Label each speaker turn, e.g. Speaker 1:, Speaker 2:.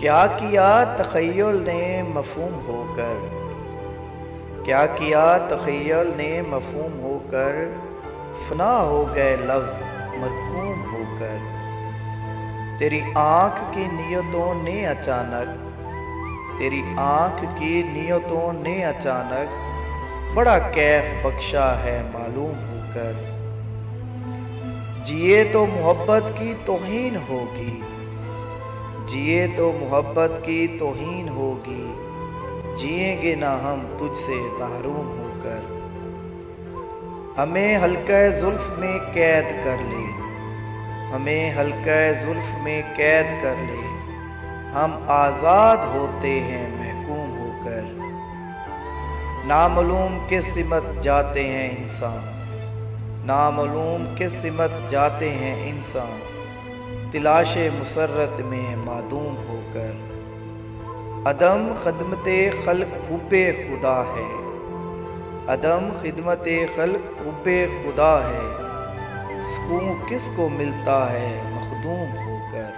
Speaker 1: کیا کیا تخیل نے مفہوم ہو کر، کیا کیا تخیل نے مفہوم ہو کر، فنا ہو گئے لفظ مرحوم ہو کر۔ تیری آنکھ کی نیتوں نے اچانک، تیری آنکھ کی نیتوں نے اچانک بڑا کیف بخشا ہے معلوم ہو کر۔ جیے تو محبت کی توہین ہوگی، جیے تو محبت کی توہین ہوگی، جئیں گے نہ ہم تجھ سے محروم ہو کر۔ ہمیں حلقہ زلف میں قید کر لے، ہمیں حلقہ زلف میں قید کر لے، ہم آزاد ہوتے ہیں محکوم ہو کر۔ نامعلوم کس سمت جاتے ہیں انسان، نامعلوم کس سمت جاتے ہیں انسان، تلاش مسرت میں معدوم ہو کر۔ عدم خدمت خلق حب خدا ہے، عدم خدمت خلق حب خدا ہے، سکون کس کو ملتا ہے مخدوم ہو کر۔